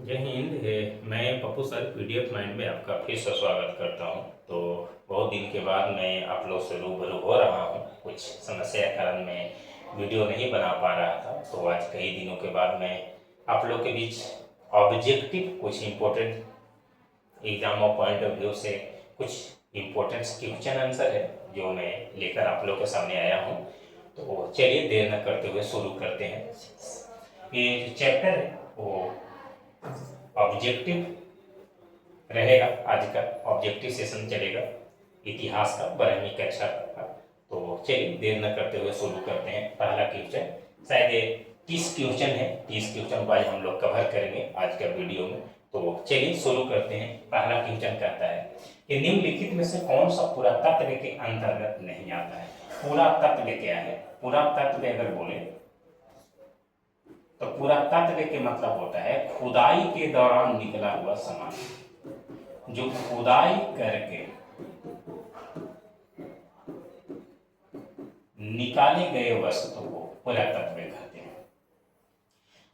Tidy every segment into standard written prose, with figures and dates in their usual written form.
जय हिंद मैं Pappu sir PDF mind में आपका फिर से स्वागत करता हूं। तो बहुत दिन के बाद मैं आप लोग से रूबरू हो रहा हूं। कुछ समस्या के कारण मैं वीडियो नहीं बना पा रहा था, तो आज कई दिनों के बाद मैं आप लोग के बीच ऑब्जेक्टिव कुछ important exam point of view से कुछ इम्पोर्टेंट क्वेश्चन आंसर है जो मैं लेकर आप लोग के सामने आया हूँ। तो चलिए देर न करते हुए शुरू करते हैं। ये जो चैप्टर है वो ऑब्जेक्टिव रहेगा। आज का ऑब्जेक्टिव सेशन चलेगा इतिहास का 12वीं कक्षा का। तो चलिए देर न करते हुए शुरू करते हैं। पहला क्वेश्चन शायद ये 30 क्वेश्चन है, 30 क्वेश्चन को आज हम लोग कवर करेंगे आज का वीडियो में। तो चलिए शुरू करते हैं। पहला क्वेश्चन कहता है कि निम्नलिखित में से कौन सा पुरातत्व के अंतर्गत नहीं आता है। पुरातत्व क्या है? पुरातत्व अगर बोले तो पुरातत्व के मतलब होता है खुदाई के दौरान निकला हुआ सामान। जो खुदाई करके निकाले गए वस्तु को पुरातत्व कहते हैं।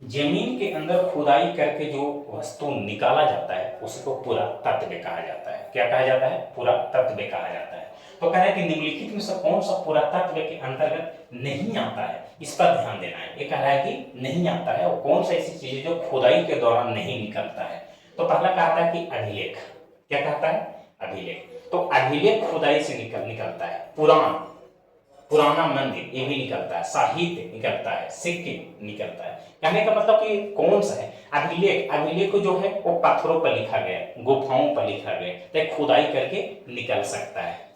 जमीन के अंदर खुदाई करके जो वस्तु निकाला जाता है उसको पुरातत्व कहा जाता है। क्या कहा जाता है? पुरातत्व कहा जाता है। तो कह रहा है कि निम्नलिखित में से कौन सा पुरातत्व के अंतर्गत नहीं आता है, इस पर ध्यान देना है। ये कह रहा है कि नहीं आता है और कौन सा ऐसी चीज है जो खुदाई के दौरान नहीं निकलता है। तो पहला कहता है कि अभिलेख। क्या कहता है? अभिलेख। तो अभिलेख खुदाई से निकलता है। पुराना मंदिर ये भी निकलता है, साहित्य निकलता है, सिक्के निकलता है। कहने का मतलब कि कौन सा है? अभिलेख जो है वो पत्थरों पर लिखा गया, गुफाओं पर लिखा गया, तो खुदाई करके निकल सकता है।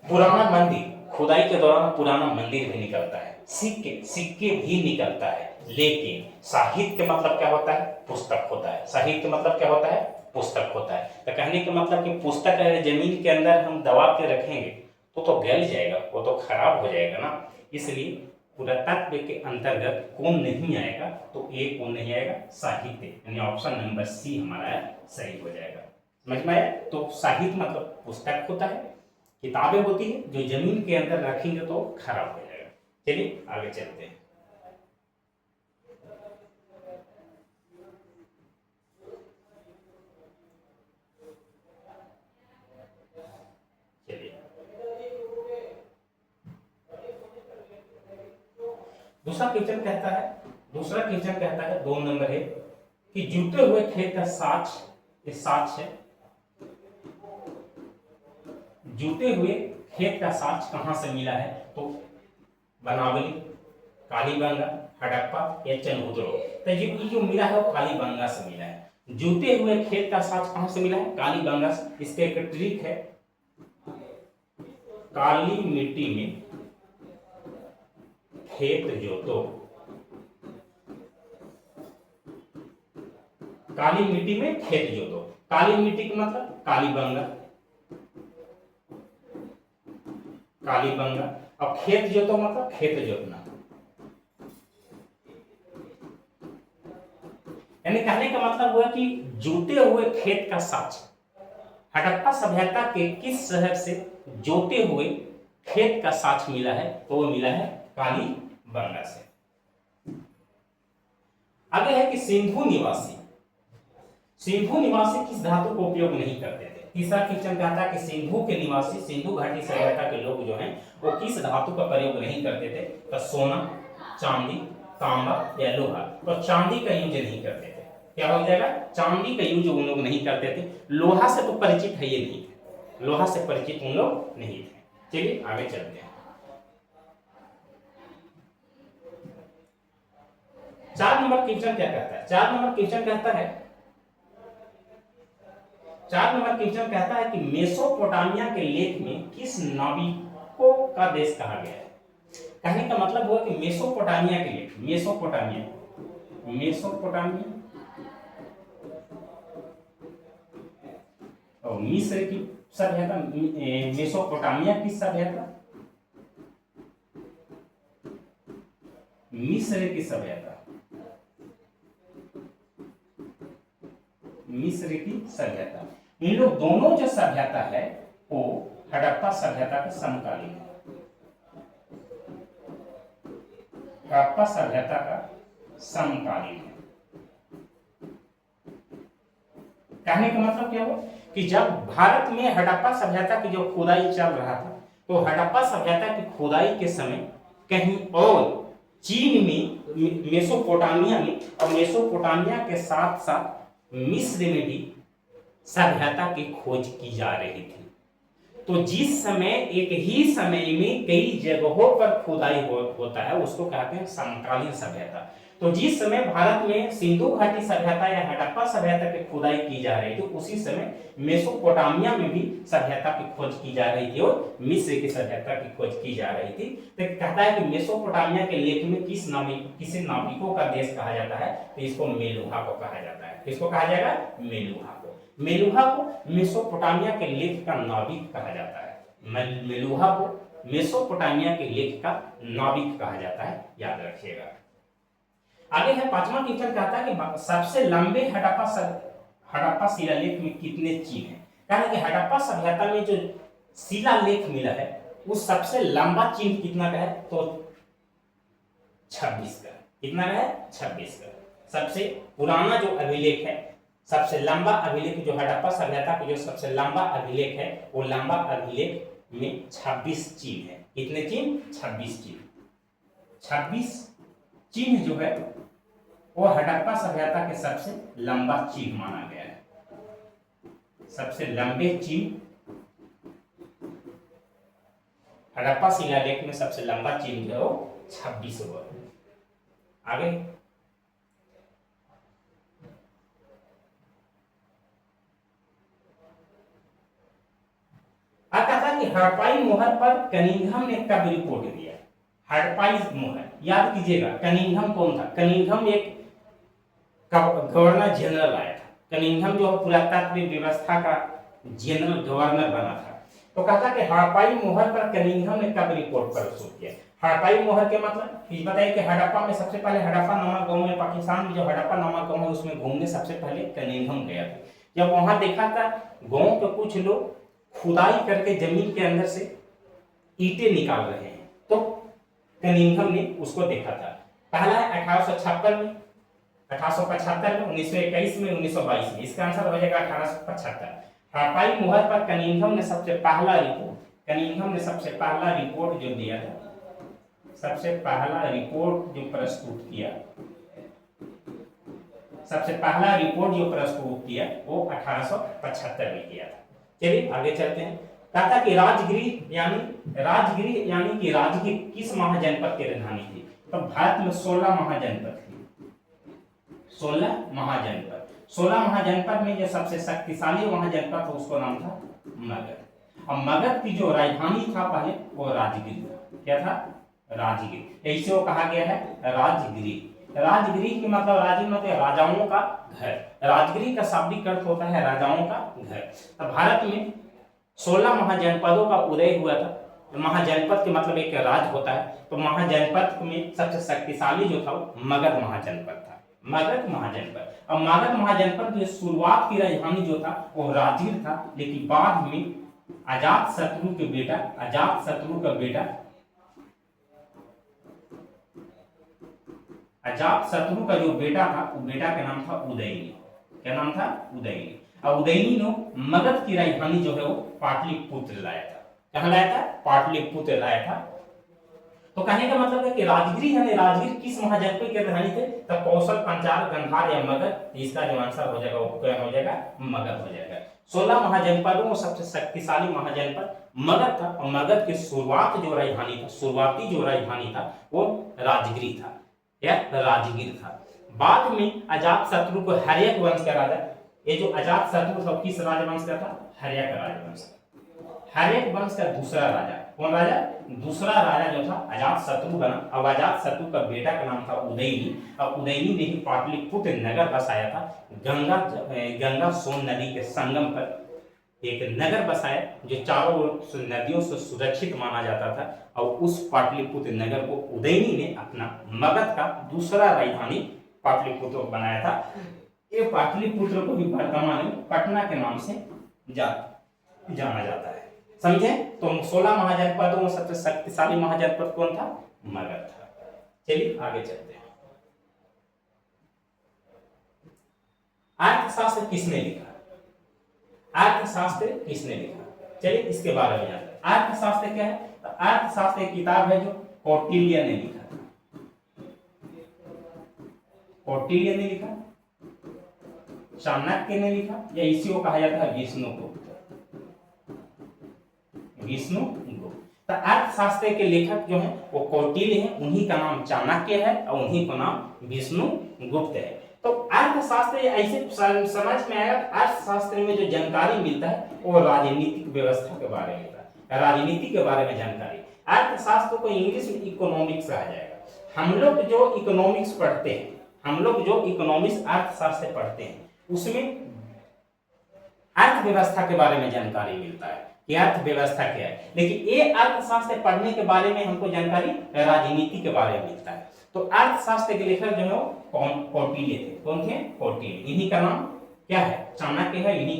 पुराना मंदिर, खुदाई के दौरान पुराना मंदिर भी निकलता है। सिक्के भी निकलता है। लेकिन साहित्य मतलब क्या होता है? पुस्तक होता है। साहित्य मतलब क्या होता है? पुस्तक होता है। तो कहने का मतलब कि पुस्तक अगर जमीन के अंदर हम दबा के रखेंगे तो गल जाएगा, वो तो खराब हो जाएगा ना। इसलिए पुरातत्व के अंतर्गत कौन नहीं आएगा? तो ए कौन नहीं आएगा? साहित्य, यानी ऑप्शन नंबर सी हमारा सही हो जाएगा। समझ में आया? तो साहित्य मतलब पुस्तक होता है, किताबें होती है जो जमीन के अंदर रखेंगे तो खराब हो जाएगा। चलिए आगे चलते हैं। चलिए दूसरा क्वेश्चन कहता है 2 नंबर है कि जुटे हुए खेत का साक्ष है। जुटे हुए खेत का साक्ष कहां से मिला है? तो बनावली, कालीबंगा, हड़प्पा या चनहुदरो। तो ये जो मिला है वो कालीबंगा से मिला है। जुटे हुए खेत का साक्ष कहां से मिला है? कालीबंगा से। इसके एक ट्रिक है, काली मिट्टी में खेत जोतो। काली मिट्टी में खेत जोतो। काली मिट्टी का मतलब कालीबंगा। अब खेत जोतो मतलब खेत जोतना। यानी कहने का मतलब हुआ कि जोते हुए खेत का साक्ष्य हड़प्पा सभ्यता के किस शहर से जोते हुए खेत का साक्ष्य मिला है? तो वो मिला है कालीबंगा से। आगे है कि सिंधु निवासी किस धातु को उपयोग नहीं करते थे। तीसरा क्वेश्चन कहता है कि सिंधु के निवासी, सिंधु घाटी सभ्यता के लोग जो हैं वो किस धातु का प्रयोग नहीं करते थे? तो सोना, चांदी, तांबा या लोहा। तो चांदी का यूज नहीं करते थे। क्या हो जाएगा? चांदी का यूज उन लोग नहीं करते थे। लोहा से तो परिचित है ये नहीं थे, लोहा से परिचित उन लोग नहीं थे। चलिए आगे चलते हैं। 4 नंबर क्वेश्चन क्या कहता है? 4 नंबर क्वेश्चन कहता है कि मेसोपोटामिया के लेख में किस नाविकों का देश कहा गया है? कहने का मतलब हुआ कि मेसोपोटामिया के लेख, मेसोपोटामिया और मिस्र की सभ्यता, मेसोपोटामिया की सभ्यता, मिस्र की सभ्यता इन लोग दोनों जो सभ्यता है वो हड़प्पा सभ्यता के समकालीन है। हड़प्पा सभ्यता का समकालीन है। कहने का मतलब क्या हुआ कि जब भारत में हड़प्पा सभ्यता की जो खुदाई चल रहा था, तो हड़प्पा सभ्यता की खुदाई के समय कहीं और चीन में, मेसोपोटामिया में, और मेसोपोटामिया के साथ साथ मिस्र में भी सभ्यता की खोज की जा रही थी। तो जिस समय एक ही समय में कई जगहों पर खुदाई होता है उसको कहते हैं समकालीन सभ्यता। तो जिस समय भारत में सिंधु घाटी सभ्यता या हड़प्पा सभ्यता की खुदाई की जा रही थी, उसी समय मेसोपोटामिया में भी सभ्यता की खोज की जा रही थी और मिस्र की सभ्यता की खोज की जा रही थी। तो कहता है कि मेसोपोटामिया के लेख में किसी नाविकों का देश कहा जाता है, तो इसको मेलुहा को कहा जाता है। किसको कहा जाएगा? मेलुहा को। मेलुहा को मेसोपोटामिया के लेख का नाविक कहा जाता है। मेलुहा को मेसोपोटामिया के लेख का नाविक कहा जाता है, याद रखिएगा। आगे है पांचवा क्वेश्चन, कहता है कि सबसे लंबे हड़प्पा शिलालेख में कितने चिन्ह हैं? कहना कि हड़प्पा सभ्यता में जो शिलालेख मिला है उस सबसे लंबा चिन्ह कितना का है? तो 26 का। कितना का है? 26 का। सबसे पुराना जो अभिलेख है, सबसे लंबा अभिलेख जो हड़प्पा सभ्यता का जो सबसे लंबा अभिलेख है, वो लंबा अभिलेख में 26 चिन्ह है। कितने चिन्ह? 26 चिन्ह। 26 चिन्ह जो है वो हड़प्पा सभ्यता के सबसे लंबा चिन्ह माना गया है। सबसे लंबे चिन्ह हड़प्पा शिलालेख में सबसे लंबा चिन्ह जो है वो 26 हुआ। आगे कहता कि हड़प्पाई मोहर पर कनिंघम ने कब रिपोर्ट दिया? हड़प्पाई मोहर याद कीजिएगा। कनिंघम कौन था? कनिंघम एक गवर्नर जनरल आया था। कनिंघम जो पुरातत्व व्यवस्था का जनरल गवर्नर बना था। तो कहता कि हड़प्पाई मोहर पर कनिंघम ने कब रिपोर्ट प्रस्तुत किया? हड़प्पाई मोहर के मतलब बताइए कि हड़प्पा में सबसे पहले हड़प्पा नामक गांव में, पाकिस्तान में जो हड़प्पा नामक गांव है उसमें घूमने सबसे पहले कनिंघम गया था। जब वहां देखा था गांव के कुछ लोग खुदाई करके जमीन के अंदर से ईंटें निकाल रहे हैं, तो कनिंघम ने उसको देखा था। पहला है 1856 में, 1875 में, 1921 में, 1922 में। इसका आंसर हो जाएगा 1875। हड़प्पाई मोहर पर कनिंघम ने सबसे पहला रिपोर्ट जो दिया था, सबसे पहला रिपोर्ट जो प्रस्तुत किया, वो 1875 में किया था। चलिए आगे चलते हैं। कहता कि राजगिरी यानी कि राजगीर किस महाजनपद की राजधानी थी? तो भारत में 16 महाजनपद थी। 16 महाजनपद में जो सबसे शक्तिशाली महाजनपद था उसको नाम था मगध। और मगध की जो राजधानी था पहले वो राजगिरी था। क्या था? राजगिरी। इसे वो कहा गया है राजगिरी। राजगिरी की मतलब राजगिरी मतलब राजाओं का घर। राजगिरी का शाब्दिक अर्थ होता है राजाओं का घर। तो भारत में 16 महाजनपदों का उदय हुआ था। महाजनपद के मतलब एक राज्य होता है, तो महाजनपद में सबसे शक्तिशाली जो था वो मगध महाजनपद था। मगध महाजनपद। और मगध महाजनपद की शुरुआत की राजधानी जो था वो राजगीर था, लेकिन बाद में अजातशत्रु का जो बेटा था, वो बेटा का नाम था उदयनी। क्या नाम था? उदयनी। और उदयनी ने मगध की राजधानी जो है वो पाटलिपुत्र लाया था। कहां लाया था? पाटलिपुत्र लाया था। तो कहने का मतलब है कि राजगीर किस महाजनपद की राजधानी थे? तो कौशल, पंचाल, गंधार या मगध। इसका जो आंसर हो जाएगा वो क्या हो जाएगा? मगध हो जाएगा। 16 महाजनपदों में सबसे शक्तिशाली महाजनपद मगध था। और मगध की शुरुआती जो राजधानी था वो राजगिरी था या राजगीर था। बाद में अजातशत्रु को हर्यक वंश का राजा, ये जो अजातशत्रु था किस राजवंश का था? हर्यक राजवंश। हर्यक वंश का दूसरा राजा, कौन राजा? दूसरा राजा जो था अजातशत्रु बना। अब अजातशत्रु का बेटा का नाम था उदयनी। और उदयनी ने ही पाटलिपुत्र नगर बसाया था। गंगा सोन नदी के संगम पर एक नगर बसाया जो चारों ओर से नदियों से सुरक्षित माना जाता था। और उस पाटलिपुत्र नगर को उदयनी ने अपना मगध का दूसरा राजधानी पाटलिपुत्र बनाया था। ये पाटलिपुत्र को भी वर्तमान में पटना के नाम से जाना जाता है। समझे? तो 16 महाजनपदों में सबसे शक्तिशाली महाजनपद कौन था? मगध था। चलिए आगे चलते हैं। अर्थशास्त्र किसने लिखा? अर्थशास्त्र किसने लिखा? चलिए इसके बारे में जानते हैं। अर्थशास्त्र क्या है? तो अर्थशास्त्र एक किताब है जो कौटिल्य ने लिखा था। कौटिल्य ने लिखा, चाणक्य ने लिखा, या इसी को कहा जाता है विष्णुगुप्त। विष्णुगुप्त। तो अर्थशास्त्र के लेखक जो है वो कौटिल्य है, उन्हीं का नाम चाणक्य है और उन्हीं का नाम विष्णुगुप्त है। तो अर्थशास्त्र ऐसे समझ में आएगा, अर्थशास्त्र में जो जानकारी मिलता है वो राजनीतिक व्यवस्था के बारे में मिलता है, राजनीति के बारे में जानकारी। अर्थशास्त्र को इंग्लिश में इकोनॉमिक्स कहा जाएगा। हम लोग जो इकोनॉमिक्स पढ़ते हैं, हम लोग जो इकोनॉमिक्स अर्थशास्त्र पढ़ते हैं, उसमें अर्थव्यवस्था के बारे में जानकारी मिलता है कि अर्थव्यवस्था क्या है। लेकिन ये अर्थशास्त्र पढ़ने के बारे में हमको जानकारी राजनीति के बारे में मिलता है। तो अर्थशास्त्र के लेखक जो है कौन? कौटिल्य थे। कौन थे? कौटिल्य। इन्हीं का नाम क्या है? चाणक्य है। इन्हीं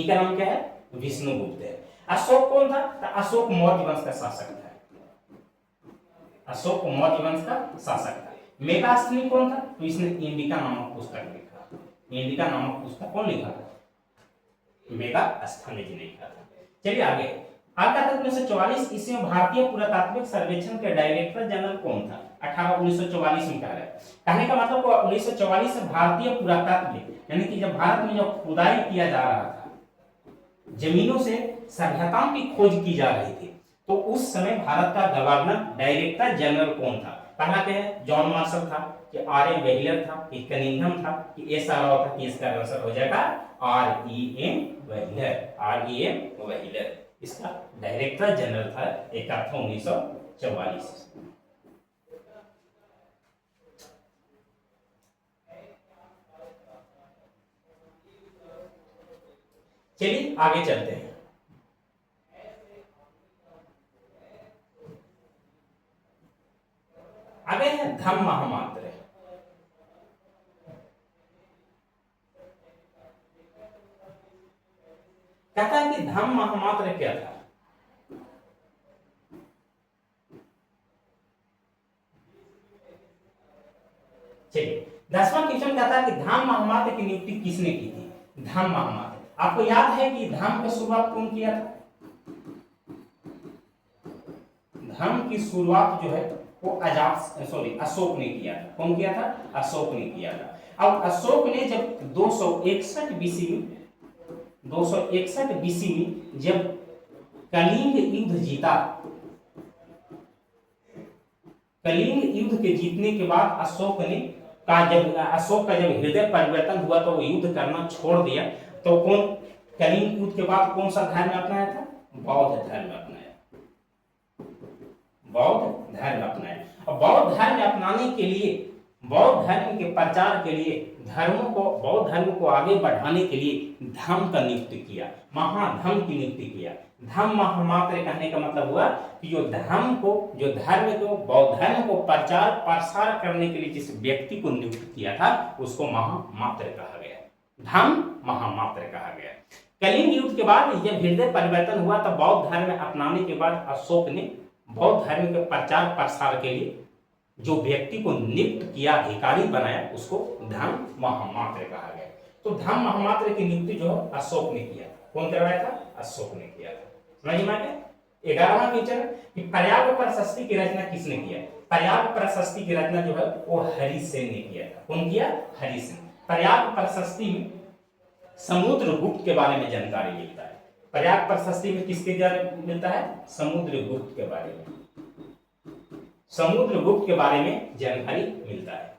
का नाम क्या है? विष्णुगुप्त है। अशोक कौन था? तो अशोक मौर्य वंश का शासक था। अशोक मौर्य वंश का शासक था। मेगास्थनी कौन था? तो इसने इंडिका नामक पुस्तक लिखा। इंडिका नामक पुस्तक कौन लिखा था? मेगास्थनी जी ने लिखा था। चलिए आगे। आपका 1944 ईस्वी में भारतीय पुरातात्विक सर्वेक्षण के डायरेक्टर जनरल कौन था? 1944 में कह रहा है। कहने का मतलब 1944 में भारतीय पुरातात्विक, यानी कि जब भारत में जब खुदाई किया जा रहा था, जमीनों से सभ्यताओं की खोज की जा रही थी, तो उस समय भारत का गवर्नर डायरेक्टर जनरल कौन था? पहला क्या है? जॉन मार्शल था, कि आर.एम. व्हीलर था, कि कनिंघम था, कि एस.आर. राव था, कि इसका आंसर हो जाएगा R.E.M. व्हीलर। R.E.M. व्हीलर इसका डायरेक्टर जनरल था। एक था 1944। चलिए आगे चलते हैं। आगे है धम्म महामात्र। कहता है कि धम्म महामात्र क्या था? चलिए 10वां क्वेश्चन कहता है कि धम्म महामात्र की नियुक्ति किसने की थी? धम्म महामात्र। आपको याद है कि धम्म की शुरुआत कौन किया था? धम्म की शुरुआत जो है वो अशोक ने किया था। कौन किया था? अशोक ने किया था। अब अशोक ने जब 261 बीसी में जब कलिंग युद्ध जीता, कलिंग युद्ध के जीतने के बाद अशोक का जब हृदय परिवर्तन हुआ तो वो युद्ध करना छोड़ दिया। तो कौन कलिंग युद्ध के बाद कौन सा धर्म अपनाया था? बौद्ध धर्म अपनाया। बौद्ध धर्म अपनाया। और बौद्ध धर्म अपनाने के लिए, बौद्ध धर्म के प्रचार के लिए, बौद्ध धर्म को आगे बढ़ाने के लिए धम्म का नियुक्ति किया, महाधम्म की नियुक्ति किया। धम्म महामात्र कहने का मतलब हुआ कि जो धर्म को, बौद्ध धर्म को प्रचार प्रसार करने के लिए जिस व्यक्ति को नियुक्त किया था उसको महामात्र कहा गया। धम्म महामात्र कहा गया। कलिंग युद्ध के बाद जब हृदय परिवर्तन हुआ तब बौद्ध धर्म अपनाने के बाद अशोक ने बौद्ध धर्म के प्रचार प्रसार के लिए जो व्यक्ति को नियुक्त किया, अधिकारी बनाया, उसको धम्म महामात्र कहा गया। तो धम्म महामात्र की नियुक्ति जो है अशोक ने किया। कौन करवाया था? अशोक ने किया था। समझ में आ गया? 11वां क्वेश्चन कि पर्याप्त प्रशस्ति की रचना किसने किया? पर्याप्त प्रशस्ति की रचना जो है वो हरिसेन ने किया था। कौन किया? हरिसेन। पर्याप्त प्रशस्ति में समुद्रगुप्त के बारे में जानकारी मिलता है। पर्याप्त प्रशस्ति में किसके बारे में मिलता है? समुद्रगुप्त के बारे में, समुद्रगुप्त के बारे में जानकारी मिलता है।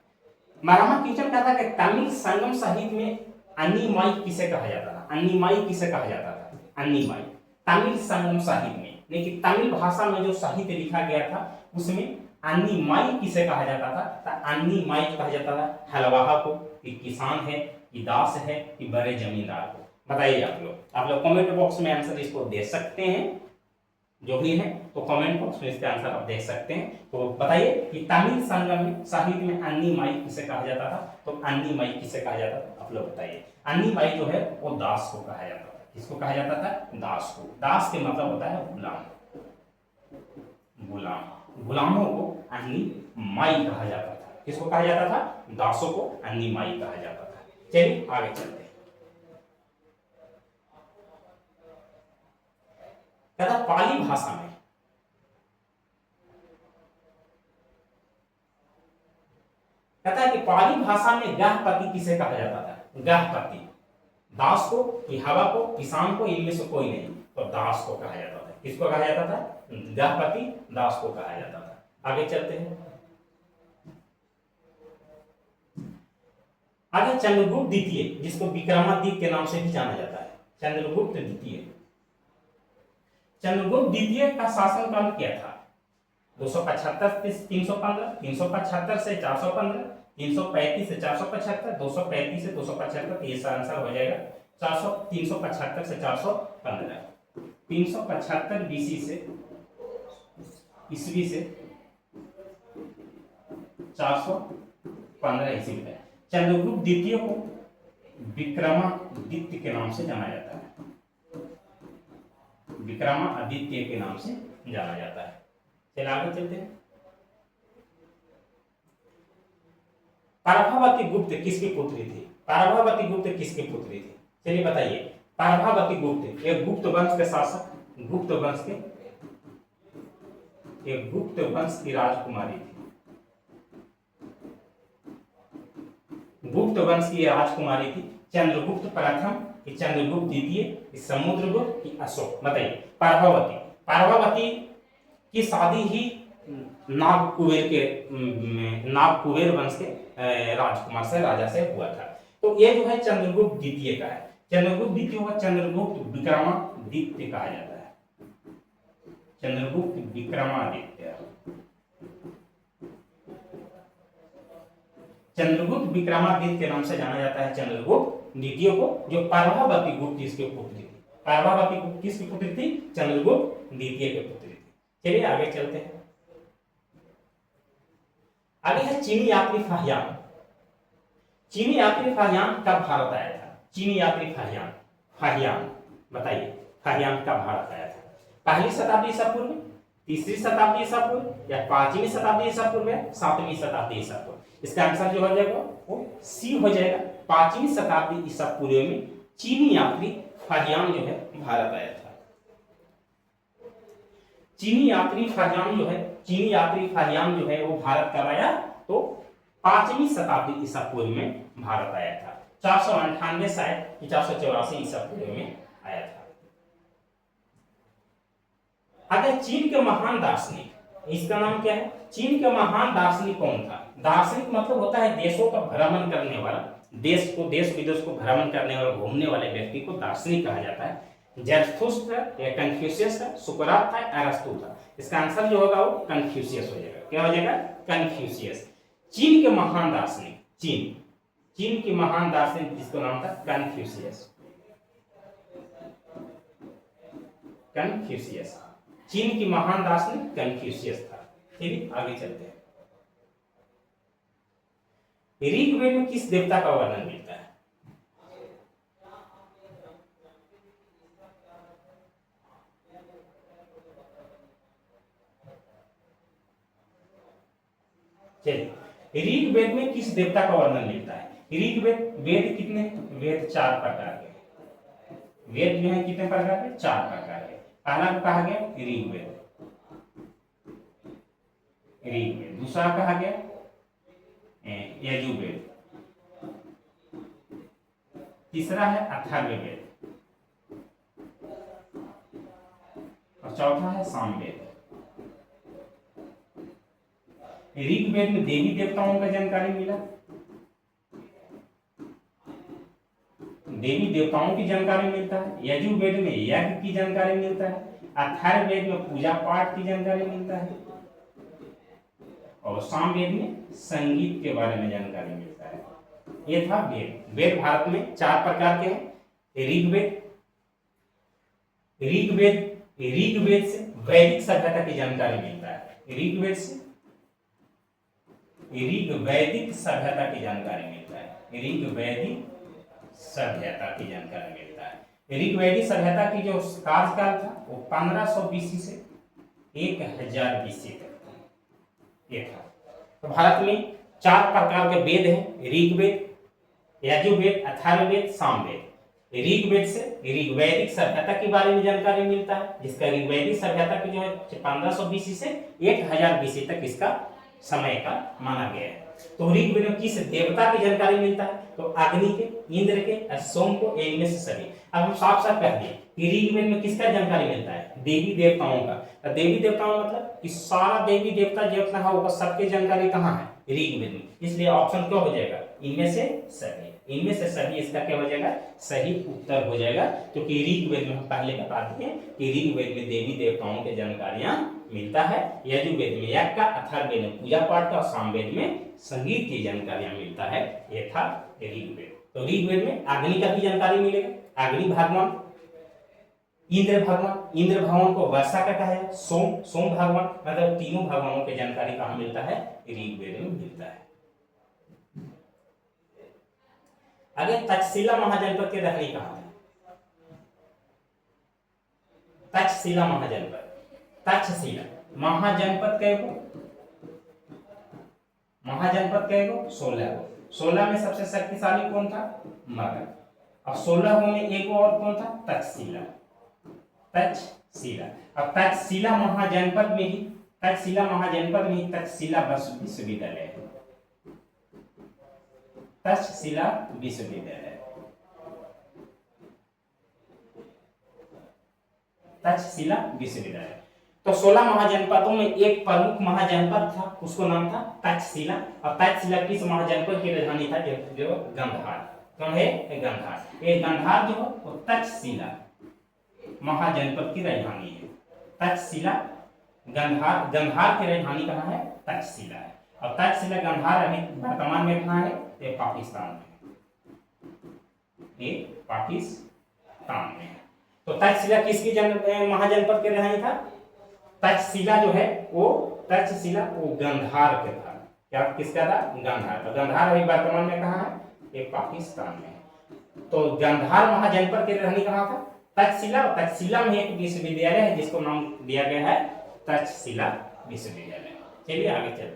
12वां क्वेश्चन कहता है कि तमिल संगम साहित्य में अन्नीमाई किसे कहा जाता था? अन्नीमाई किसे कहा जाता था? अन्नीमाई तमिल संगम साहित्य में, लेकिन तमिल भाषा में जो साहित्य लिखा गया था उसमें अन्नीमाई किसे कहा जाता था? तो अन्नीमाई कहा जाता था हलवाहा को, कि किसान है, कि दास है, कि बड़े जमींदार को। बताइए आप लोग कमेंट बॉक्स में आंसर इसको दे सकते हैं, जो भी है तो कमेंट बॉक्स में इसका आंसर आप देख सकते हैं। तो बताइए कि तमिल संगम साहित्य में अन्नीमाई किसे कहा जाता था? तो अन्नीमाई किसे कहा जाता था? आप लोग बताइए। अन्नीमाई जो है वो दास को कहा जाता था। किसको कहा जाता था? दास को। दास के मतलब होता है गुलाम। गुलामों को अन्नीमाई कहा जाता था। किसको कहा जाता था? दासों को अन्नीमाई कहा जाता था। चलिए आगे चलते हैं। कहता पाली भाषा में, कहता है कि पाली भाषा में गृहपति किसे कहा जाता था? गृहपति, दास को, कि हवा को, किसान को, इनमें से कोई नहीं, तो दास को कहा जाता था। किसको कहा जाता था? गृहपति, दास को कहा जाता था। आगे चलते हैं। आगे चंद्रगुप्त द्वितीय, जिसको विक्रमादित्य के नाम से भी जाना जाता है, चंद्रगुप्त द्वितीय। चंद्रगुप्त द्वितीय का शासनकाल क्या था? 275 से 315, 375 से 415, 335 से 475, 235 से 275, ये आंसर हो जाएगा 375 से 415। 375 बीसी से, ईस्वी से 415 ईस्वी तक। चंद्रगुप्त द्वितीय को विक्रमादित्य के नाम से जाना जाता है, विक्रमादित्य के नाम से जाना जाता है। चलिए आगे चलते हैं। पारभावती गुप्त किसकी पुत्री थी? पारभावती गुप्त किसकी पुत्री थी? चलिए बताइए। पारभावती गुप्त एक गुप्त वंश के शासक, गुप्त वंश के, एक गुप्त वंश की राजकुमारी थी, गुप्त वंश की राजकुमारी थी। चंद्रगुप्त प्रथम कि चंद्रगुप्त द्वितीय कि समुद्रगुप्त कि अशोक? बताइए। पारभावती, पारभावती की शादी ही नागकुबेर के, नागकुबेर वंश के राजकुमार से, राजा से हुआ था। तो ये जो है चंद्रगुप्त द्वितीय का है। चंद्रगुप्त द्वितीय को चंद्रगुप्त विक्रमादित्य कहा जाता है, चंद्रगुप्त विक्रमादित्य। चंद्रगुप्त विक्रमादित्य के नाम से जाना जाता है चंद्रगुप्त द्वितीय को, जो पारभावती गुप्त इसके पुत्री थी। पारभावती गुप्त किसकी पुत्री थी? चंद्रगुप्त द्वितीय के पुत्री थी। चलिए आगे चलते हैं। आगे है चीनी यात्री फाहियान। चीनी यात्री फाहियान कब भारत आया था? चीनी यात्री फाहियान, फाहियान बताइए, फाहियान कब भारत आया था? पहली शताब्दी ईसा पूर्व, तीसरी शताब्दी ईसा पूर्व, या पांचवी शताब्दी ईसा पूर्व, या सातवीं शताब्दी ईसा पूर्व? इसका आंसर जो हो जाएगा वो सी हो जाएगा। पांचवी शताब्दी ईसा पूर्व में चीनी यात्री फाहियान जो है भारत आया था। चीनी यात्री फाहियान जो है, चीनी यात्री फाहियान जो है वो भारत कब आया? तो पांचवी शताब्दी ईसा पूर्व में भारत आया था। 498 शायद कि 484 ईसा पूर्व में आया था। अगर चीन के महान दार्शनिक, इसका नाम क्या है? चीन के महान दार्शनिक कौन था? दार्शनिक मतलब होता है देशों का भ्रमण करने वाला, देश को, देश विदेश को भ्रमण करने वाला, घूमने वाले व्यक्ति को दार्शनिक कहा जाता है। जरथुस्त्र या कन्फ्यूशियस था, सुकरात था, अरस्तु था? इसका आंसर जो होगा वो कन्फ्यूशियस हो जाएगा। क्या हो जाएगा? कन्फ्यूशियस। चीन के महान दार्शनिक, चीन की महान दार्शनिक जिसका नाम था कन्फ्यूशियस, कन्फ्यूशियस। चीन की महान दार्शनिक कन्फ्यूशियस था। ठीक, आगे चलते हैं। ऋग्वेद में किस देवता का वर्णन मिलता है? चलिए, ऋग्वेद में किस देवता का वर्णन मिलता है? ऋग्वेद, वेद कितने? वेद 4 प्रकार के। वेद जो है कितने प्रकार के? 4 प्रकार के। पहला को कहा गया ऋग्वेद, ऋग्वेद। दूसरा कहा गया यजुर्वेद, तीसरा है अथर्ववेद, और चौथा है सामवेद। ऋग्वेद में देवी देवताओं का जानकारी मिला, देवी देवताओं की जानकारी मिलता है। यजुर्वेद में यज्ञ की जानकारी मिलता है। अथर्ववेद में पूजा पाठ की जानकारी मिलता है, और सामवेद में संगीत के बारे में जानकारी मिलता है। ये था वेद। वेद भारत में 4 प्रकार के हैं। ऋग्वेद, ऋग्वेद से वैदिक सभ्यता की जानकारी मिलता है। ऋग्वेद से ऋग्वैदिक सभ्यता की जानकारी मिलता है। ऋग्वैदिक सभ्यता की जानकारी मिलता है। ऋग्वैदिक सभ्यता की जो कार्यकाल था वो 1500 बीसी से 1000 बीसी तक ये था। तो भारत में 4 प्रकार के वेद हैं, ऋग्वेद, यजुर्वेद, अथर्ववेद, सामवेद। ऋग्वेद से ऋग्वैदिक सभ्यता के बारे में जानकारी मिलता है, जिसका ऋग्वैदिक सभ्यता की जो है 1500 बीसी से 1000 बीसी तक इसका समय का माना गया है। तो ऋग्वेद में किस देवता की जानकारी मिलता है, तो अग्नि के, इंद्र के और सोम को, इनमें से सभी। अब हम साफ साफ कह दिए कि ऋग्वेद में किसका जानकारी मिलता है, देवी देवताओं का। तो देवी देवताओं मतलब कि सारा देवी देवता जितना होगा सबकी जानकारी कहाँ है, ऋग्वेद में। इसलिए ऑप्शन क्या हो जाएगा, इनमें से सभी। इनमें से सभी इसका क्या हो जाएगा, सही उत्तर हो जाएगा। क्योंकि ऋग्वेद में हम पहले बता दिए कि ऋग्वेद में देवी देवताओं की जानकारियां मिलता है, यजुर्वेद में यज्ञ का, अथर्ववेद में पूजा पाठ का और सामवेद में संगीत की जानकारियां मिलता है। ये था ऋग्वेद। तो ऋग्वेद में अग्नि का भी जानकारी मिलेगा, अग्नि भगवान, इंद्र भगवान को वर्षा का कहा है, सोम भगवान, मतलब तीनों भगवानों की जानकारी कहाँ मिलता है, ऋग्वेद में मिलता है। आगे तक्षशिला महाजनपद के रहने कहाँ है, तक्षशिला महाजनपद, तक्षशिला महाजनपद कैगो 16 गो। 16 में सबसे शक्तिशाली कौन था, मगध। अब 16 में एक और कौन था, तक्षशिला। अब तक्षशिला महाजनपद में ही तक्षशिला विश्वविद्यालय है, तक्षशिला विश्वविद्यालय। तो 16 महाजनपदों में एक प्रमुख महाजनपद था, उसको नाम था तक्षशिला। और तक्षशिला किस महाजनपद की राजधानी था, जो गंधार। कौन है, गंधार। ये गंधार जो है वो तक्षशिला महाजनपद की राजधानी है। तक्षशिला गंधार की राजधानी कहाँ है, तक्षशिला है। और तक्षशिला गंधार अभी वर्तमान में कहाँ है, ये पाकिस्तान में है। तो तक्षशिला किसकी महाजनपद के राजधानी था, तक्षशिला जो है वो गंधार के था। क्या किसका था, गंधार। तो गंधार अभी वर्तमान में कहाँ है, ये पाकिस्तान में है। तो गंधार महाजनपद के राजधानी कहाँ था, तक्षशिला। और तक्षशिला में एक विश्वविद्यालय है जिसको नाम दिया गया है तक्षशिला विश्वविद्यालय। चलिए आगे चलते हैं।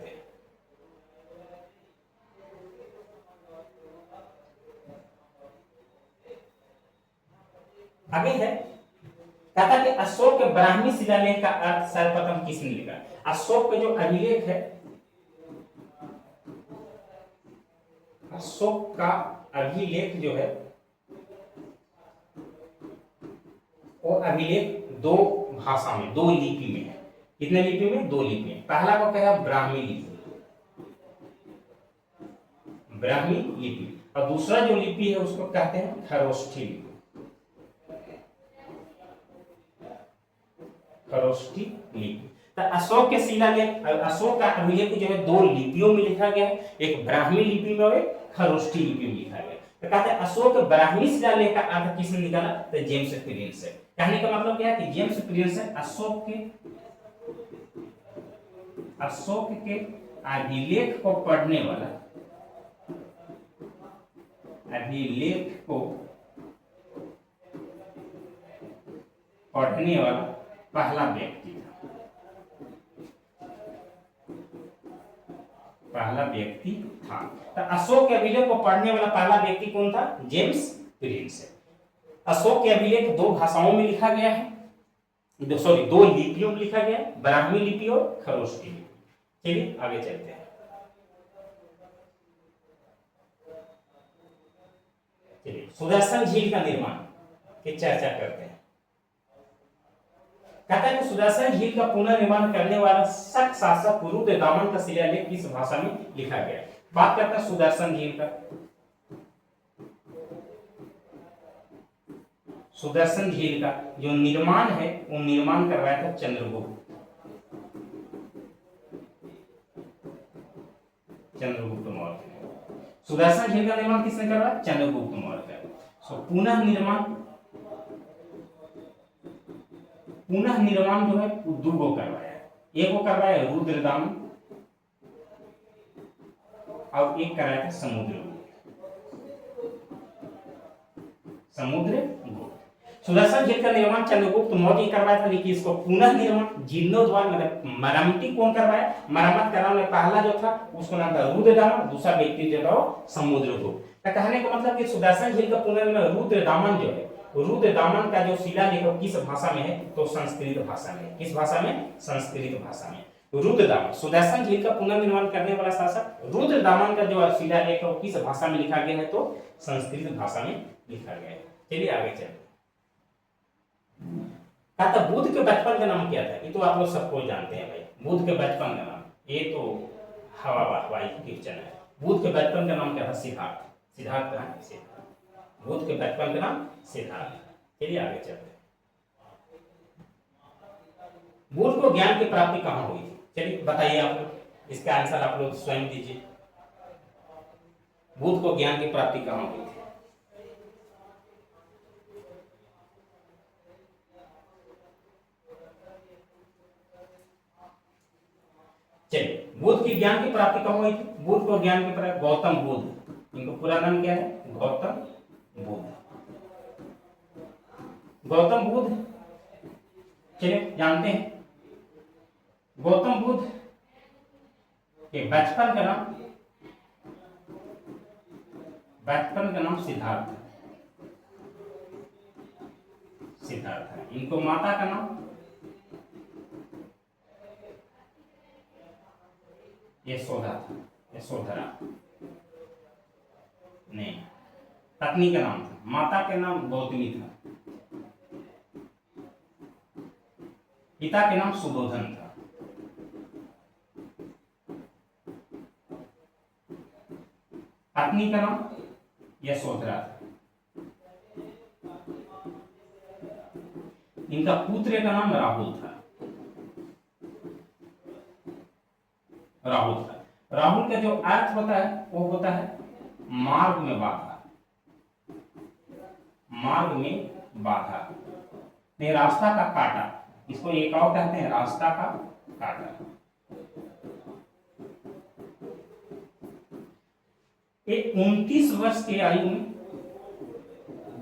आगे है, कहता कि अशोक के ब्राह्मी शिलालेख का अर्थ सर्वप्रथम किसने लिखा। अशोक के जो अभिलेख है, अशोक का अभिलेख जो है वो अभिलेख दो भाषा में, दो लिपि में है। कितने लिपि में, दो लिपि में। पहला को क्या है, ब्राह्मी लिपि, और दूसरा जो लिपि है उसको कहते हैं खरोष्ठी लिपि। तो अशोक के शिलालेख, अशोक का अभिलेख जो है दो लिपियों में लिखा गया है, एक ब्राह्मी लिपि में और एक खरोष्ठी लिपि में लिखा गया। तो कहते हैं अशोक ब्राह्मी शिलालेख का अर्थ किसने निकाला, तो जेम्स प्रिंस है। कहने का मतलब क्या है कि जेम्स प्रिंस है अशोक के अभिलेख को पढ़ने वाला पहला व्यक्ति था। तो अशोक के अभिलेख को पढ़ने वाला पहला व्यक्ति कौन था, जेम्स प्रिंस है। अशोक के अभिलेख दो भाषाओं में लिखा गया है, दो लिपियों में लिखा गया है, ब्राह्मी लिपि और खरोष्ठी लिपि। चलिए आगे चलते हैं। चलिए सुदर्शन झील का निर्माण की चर्चा करते हैं। कहता है कि सुदर्शन झील का पुनर्निर्माण करने वाला शक शासक रुद्रदामन का शिलालेख किस भाषा में लिखा गया है। बात करते हैं सुदर्शन झील का। सुदर्शन झील का जो निर्माण है वो निर्माण करवाया था चंद्रगुप्त मौर्य ने। सुदर्शन झील का निर्माण किसने करवाया, चंद्रगुप्त मौर्य। पुनः निर्माण जो है दो को करवाया, एक को करवाया रुद्रदामन और एक कराया था समुद्रगुप्त। सुदर्शन झील का निर्माण चंद्रगुप्त मौर्य करवाया था, लेकिन इसको पुनः निर्माण जीर्णोद्धार मतलब मरम्मती कौन करवाया, मरम्मत कराने में पहला जो था उसको नाम था रुद्रदामन, दूसरा व्यक्ति जो था समुद्रगुप्त। तो कहने का मतलब कि सुदर्शन झील का पुनर्निर्माण रुद्र दामन जो है, रुद्र दामन का जो शिलालेख किस भाषा में है, तो संस्कृत भाषा में। किस भाषा में? संस्कृत भाषा में। रुद्र दामन, सुदर्शन झील का पुनर्निर्माण करने वाला शासक रुद्र दामन का जो शिलालेख है किस भाषा में लिखा गया है, तो संस्कृत भाषा में लिखा गया है। चलिए आगे चलते। कहा था बुद्ध के बचपन का नाम क्या था? ये तो आप लोग सबको जानते हैं भाई, बुद्ध के बचपन का नाम, ये तो हवा वाई क्वेश्चन है। बुद्ध के बचपन का नाम क्या था? सिद्धार्थ। सिद्धार्थ का है सिद्धार्थ। बुद्ध के बचपन का नाम सिद्धार्थ। चलिए आगे चलते हैं। बुद्ध को ज्ञान की प्राप्ति कहाँ हुई थी? चलिए बताइए आप लोग, इसका आंसर आप लोग स्वयं दीजिए। बुद्ध को ज्ञान की प्राप्ति कहाँ हुई थी? चलिए, बुद्ध की ज्ञान की प्राप्ति कहाँ हुई थी? बुद्ध को ज्ञान की प्राप्ति गौतम बुद्ध, इनको पूरा नाम क्या है? गौतम बुद्ध। गौतम बुद्ध, चलिए जानते हैं गौतम बुद्ध के बचपन का नाम, बचपन का नाम सिद्धार्थ है। सिद्धार्थ है। इनको माता का नाम यशोदा था, यशोधरा नहीं, पत्नी का नाम था, माता का नाम गौतमी था, पिता के नाम सुबोधन था। पत्नी का नाम यशोधरा था। इनका पुत्र का नाम राहुल था। राहुल था। राहुल का जो अर्थ होता है वो होता है मार्ग में बाधा। मार्ग में बाधा नहीं, रास्ता का काटा, इसको एक और कहते हैं रास्ता का काटा। एक 29 वर्ष की आयु में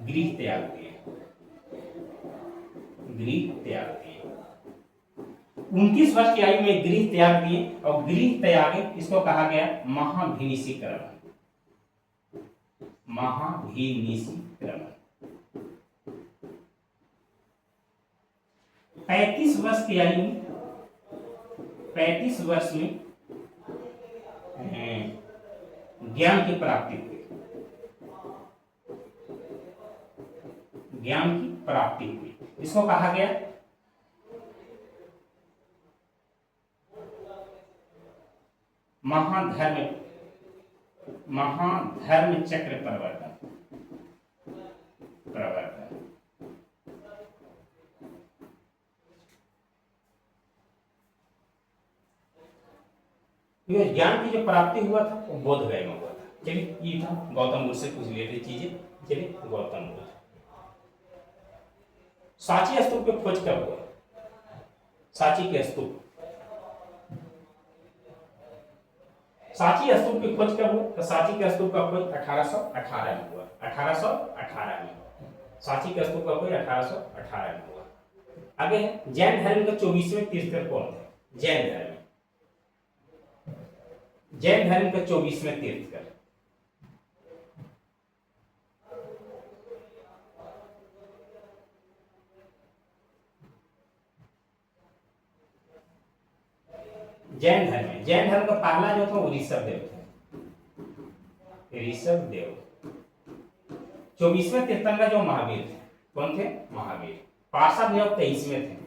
गृह त्याग किए। गृह त्याग किए, 29 वर्ष की आयु में गृह त्याग दिए, और गृह त्यागे इसको कहा गया महाभिनिषीकरण। महाभिनिषीकरण। 35 वर्ष की आयु में, 35 वर्ष में ज्ञान की प्राप्ति हुई। ज्ञान की प्राप्ति हुई, इसको कहा गया महाधर्म, महाधर्म चक्र परिवर्तन। परिवर्तन। ज्ञान की जो प्राप्ति हुआ था वो बोध गया में हुआ था। चलिए ये था गौतम बुद्ध से कुछ रिलेटेड चीजें। चलिए गौतम बुद्ध। सांची स्तूप की खोज कब हुआ? सांची के स्तूप, सांची स्तूप की खोज कब हुआ? तो सांची के स्तूप का खोज 1818 में हुआ। 1818 में सांची के स्तूप का खोज 1818 में हुआ। आगे है जैन धर्म के 24वें तीर्थंकर कौन थे? जैन धर्म, जैन धर्म के 24वें तीर्थंकर जैन धर्म में, जैन धर्म का पहला जो था वो ऋषभ देव थे। ऋषभ देव। 24वें तीर्थंकर जो महावीर थे, कौन थे? महावीर। पार्षद जो 23वें थे,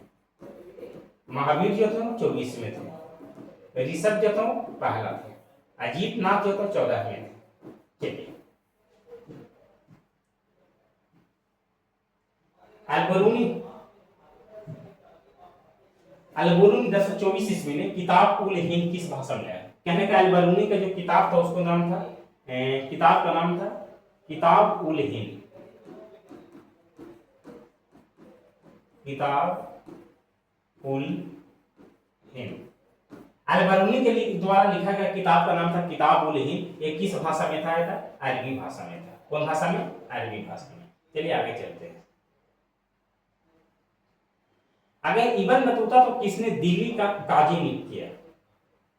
महावीर जो थे वो 24वें थे, ऋषभ जो था वो पहला थे, अजीत नाथ जो था 14वें थे। चलिए अलबरूनी, अलबरूनी 1024 ईस्वी ने किताब उल हिंद किस भाषा में लाया? कहने का अलबरूनी का जो किताब था उसको नाम था, किताब का नाम था किताब उल हिंद। किताब उल हिंद अलबरूनी के द्वारा लिखा गया किताब का नाम था किताब उल हिंद। ये किस भाषा में था? अरबी भाषा में था। कौन भाषा में? अरबी भाषा में। चलिए आगे चलते हैं। अगर इब्न बतूता तो किसने दिल्ली का काजी नियुक्त किया?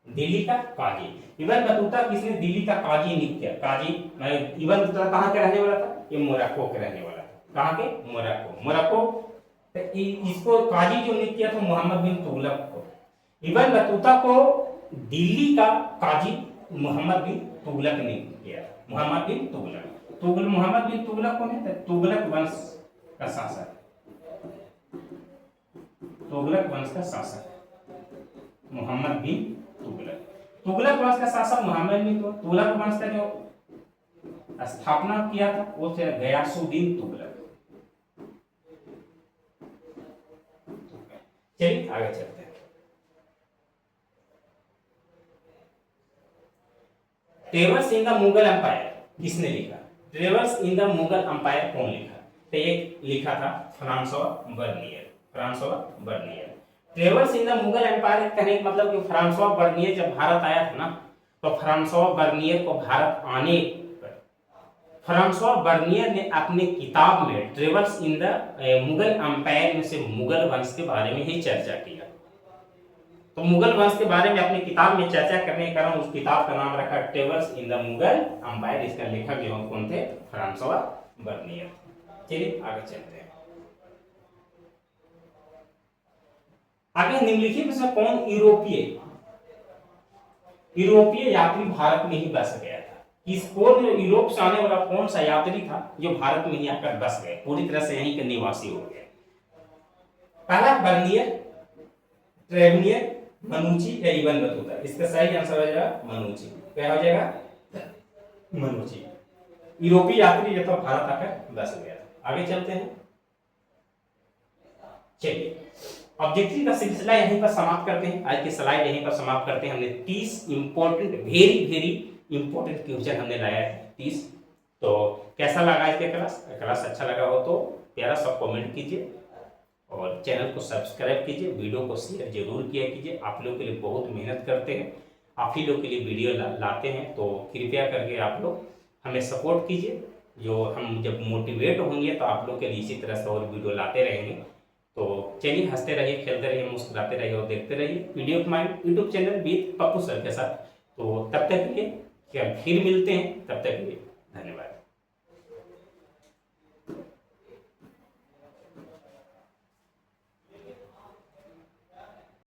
दिल्ली का काजी। इब्न बतूता किसने दिल्ली का काजी नियुक्त किया? काजी इब्न बतूता कहाँ का रहने वाला था? ये मोरक्को का रहने वाला था। कहाँ के? मोरक्को। मोरक्को इसको काजी जो नियुक्त किया था मोहम्मद बिन तुगलक को। इब्न बतूता को दिल्ली का काजी मोहम्मद बिन तुगलक ने किया। मोहम्मद बिन तुगलक। मोहम्मद बिन तुगलक कौन है? तुगलक वंश का शासक। तुगलक वंश का शासक मोहम्मद बिन तुगलक। तुगलक वंश का शासक मोहम्मद बिन तुगलक वंश का जो स्थापना किया था वो थे गयासुद्दीन तुगलक। चलिए आगे चलते हैं। Travels in the Mughal empire किसने लिखा? Travels in the Mughal empire कौन लिखा? तो एक लिखा था Francois Bernier. Francois Bernier. Travels in the Mughal empire कहने का मतलब कि फ्रांसवा बर्नियर जब भारत आया था ना, तो फ्रांसवा बर्नियर को भारत आने पर फ्रांसवा बर्नियर ने अपने किताब में travels in the Mughal empire में से मुगल वंश के बारे में ही चर्चा किया। तो मुगल वंश के बारे में अपनी किताब में चर्चा करने के कारण उस किताब का नाम रखा travels in the Mughal empire. इसका लेखक जो कौन थे? Francois Bernier. चलिए आगे चलते हैं। आगे निम्नलिखित में से कौन यूरोपीय यात्री भारत में ही बस गया था? कौन यूरोप से आने वाला कौन सा यात्री था जो भारत में ही आकर बस गए, पूरी तरह से यहीं के निवासी हो गए? पहला बर्नियर, ट्रेवनियर, मनुची या इब्न बतूता। इसका सही आंसर हो जाएगा मनुची। क्या हो जाएगा? मनुची। यूरोपीय यात्री जो था भारत आकर बस गया था। आगे चलते हैं। चलिए ऑब्जेक्टिव का सिलसिला यहीं पर समाप्त करते हैं। आज की स्लाइड यहीं पर समाप्त करते हैं। हमने 30 इंपॉर्टेंट वेरी इंपॉर्टेंट क्वेश्चन हमने लाया है 30। तो कैसा लगा इसके क्लास अच्छा लगा हो तो प्यारा सा कमेंट कीजिए और चैनल को सब्सक्राइब कीजिए। वीडियो को शेयर जरूर किया कीजिए। आप लोग के लिए बहुत मेहनत करते हैं, आप ही लोग के लिए वीडियो लाते हैं, तो कृपया करके आप लोग हमें सपोर्ट कीजिए। जो हम जब मोटिवेट होंगे तो आप लोग के लिए इसी तरह से और वीडियो लाते रहेंगे। तो चलिए हंसते रहिए, खेलते रहिए, मुस्कुराते रहिए और देखते रहिए video mind YouTube channel with Pappu sir के साथ। तो तब तक के लिए फिर मिलते हैं, तब तक के लिए धन्यवाद।